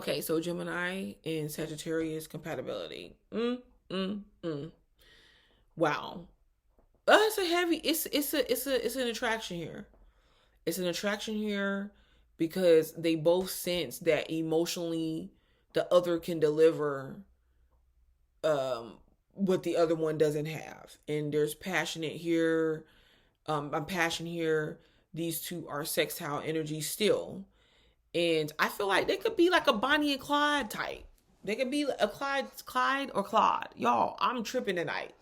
Okay, so Gemini and Sagittarius compatibility. Mm, mm. Wow. It's a heavy. It's an attraction here. It's an attraction here because they both sense that emotionally the other can deliver um what the other one doesn't have, and there's passionate here. I'm passionate here. These two are sextile energy still, and I feel like they could be like a Bonnie and Clyde type. They could be a Clyde or Claude. Y'all, I'm tripping tonight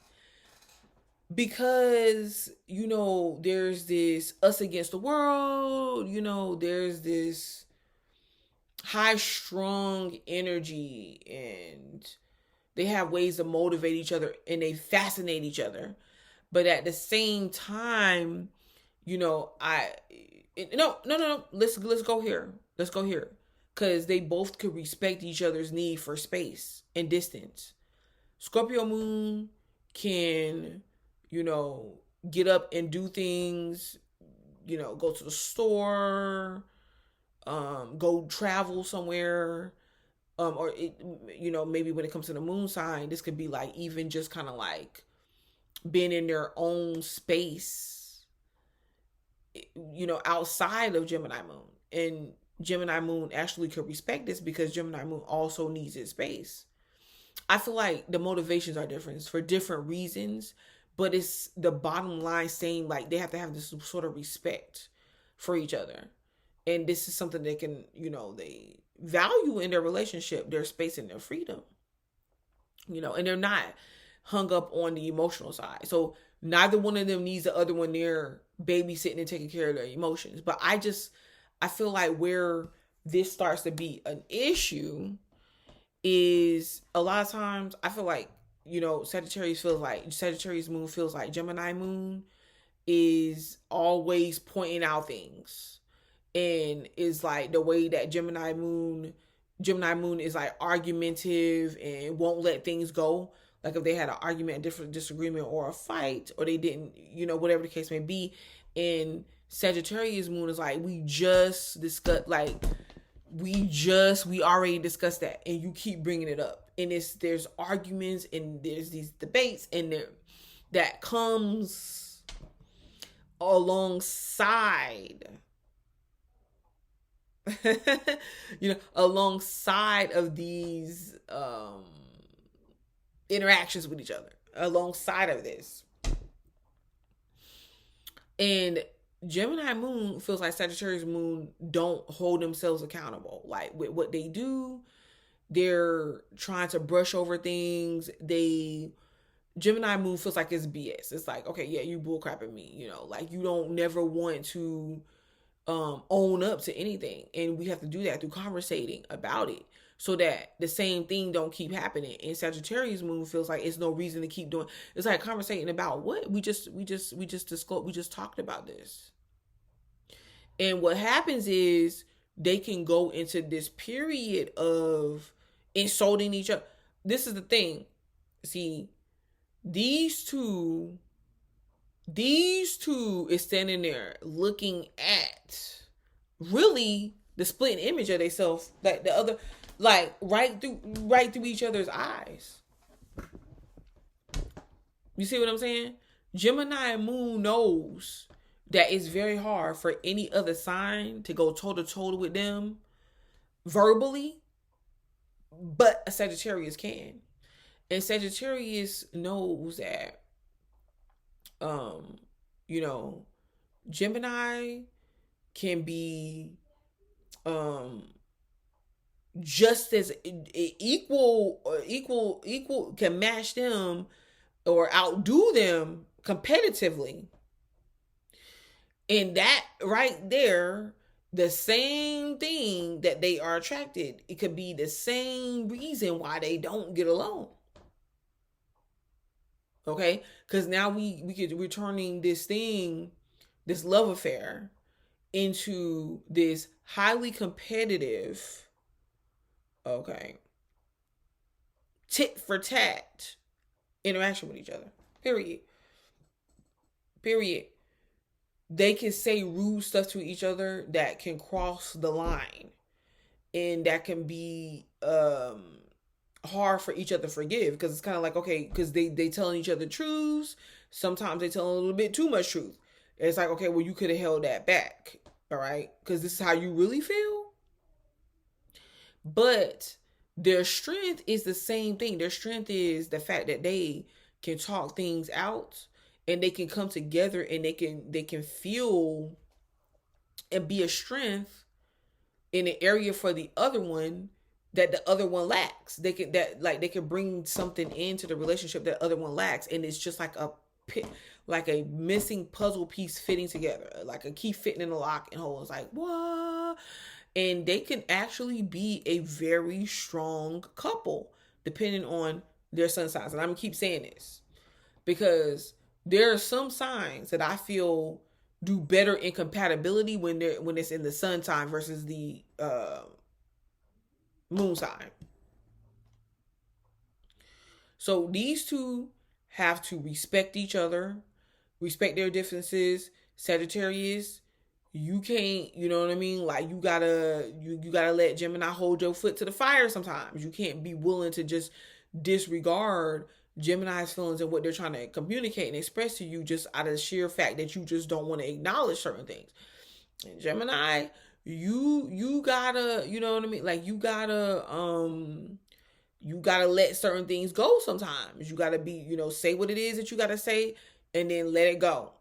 because there's this us against the world. There's this high strung energy, and they have ways to motivate each other, and they fascinate each other. But at the same time, I no. Let's go here. Let's go here, because they both could respect each other's need for space and distance. Scorpio moon can, you know, get up and do things. Go to the store, go travel somewhere, or maybe when it comes to the moon sign, this could be like even just kind of like being in their own space, outside of Gemini moon. And Gemini moon actually could respect this because Gemini moon also needs its space. I feel like the motivations are different for different reasons, but it's the bottom line saying like they have to have this sort of respect for each other. And this is something they can, they value in their relationship, their space and their freedom. And they're not hung up on the emotional side. So neither one of them needs the other one there babysitting and taking care of their emotions. But I feel like where this starts to be an issue is a lot of times I feel like, Sagittarius moon feels like Gemini moon is always pointing out things, and is like the way that Gemini moon is like argumentative and won't let things go. Like if they had an argument, a different disagreement, or a fight, or they didn't, whatever the case may be. And Sagittarius moon is like, we just discussed, like we already discussed that, and you keep bringing it up, and there's arguments and there's these debates, and that comes alongside alongside of these interactions with each other, alongside of this. And Gemini moon feels like Sagittarius moon don't hold themselves accountable. Like with what they do, they're trying to brush over things. Gemini moon feels like it's BS. It's like, okay, yeah, you bullcrapping me. Like you don't never want to own up to anything, and we have to do that through conversating about it, so that the same thing don't keep happening. And Sagittarius moon feels like it's no reason to keep doing. It's like conversating about what we just disclosed. We just talked about this. And what happens is they can go into this period of insulting each other. This is the thing. See, these two is standing there looking at really the split image of themselves, like the other, like right through each other's eyes. You see what I'm saying? Gemini moon knows that it's very hard for any other sign to go toe to toe with them verbally, but a Sagittarius can. And Sagittarius knows that you know, Gemini can be just as equal can match them or outdo them competitively. And that right there, the same thing that they are attracted, it could be the same reason why they don't get along. Okay, because now we're turning this love affair into this highly competitive, okay, tit for tat interaction with each other. Period. They can say rude stuff to each other that can cross the line, and that can be hard for each other to forgive, because it's kind of like, okay, because they telling each other truths. Sometimes they tell a little bit too much truth. It's like, okay, well, you could have held that back, all right, because this is how you really feel. But their strength is the same thing. Their strength is the fact that they can talk things out, and they can come together, and they can feel and be a strength in an area for the other one that the other one lacks. They can bring something into the relationship that the other one lacks, and it's just like like a missing puzzle piece fitting together, like a key fitting in a lock and hole. It's like, what? And they can actually be a very strong couple depending on their sun signs. And I'm gonna keep saying this because there are some signs that I feel do better in compatibility when it's in the sun sign versus the moon sign. So these two have to respect each other, respect their differences. Sagittarius, you can't, you know what I mean? Like you gotta let Gemini hold your foot to the fire sometimes. You can't be willing to just disregard Gemini's feelings and what they're trying to communicate and express to you, just out of the sheer fact that you just don't want to acknowledge certain things. And Gemini, you gotta, you know what I mean? Like you gotta let certain things go sometimes. You gotta be, say what it is that you gotta say, and then let it go.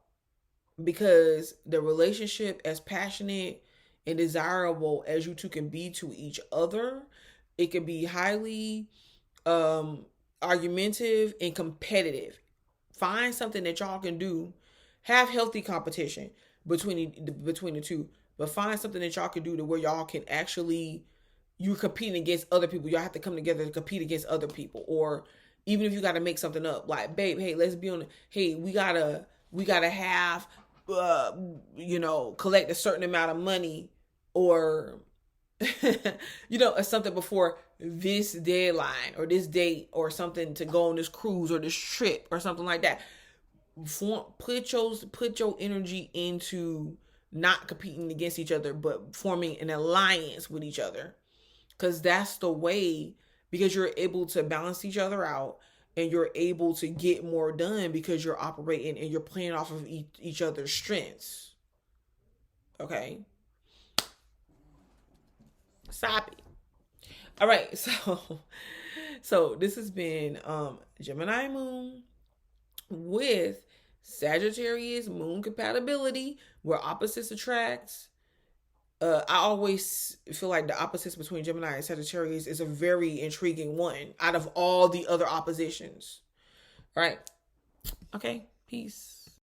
Because the relationship, as passionate and desirable as you two can be to each other, it can be highly argumentative and competitive. Find something that y'all can do. Have healthy competition between the two, but find something that y'all can do to where y'all can actually, you're competing against other people. Y'all have to come together to compete against other people. Or even if you got to make something up, like, babe, hey, let's be on. Hey, we gotta have, collect a certain amount of money, or or something before this deadline or this date, or something to go on this cruise or this trip or something like that. Put your energy into not competing against each other, but forming an alliance with each other, because that's the way. Because you're able to balance each other out, and you're able to get more done because you're operating and you're playing off of each other's strengths. Okay, stop it. All right, so this has been Gemini moon with Sagittarius moon compatibility, where opposites attract. I always feel like the opposites between Gemini and Sagittarius is a very intriguing one out of all the other oppositions. All right. Okay. Peace.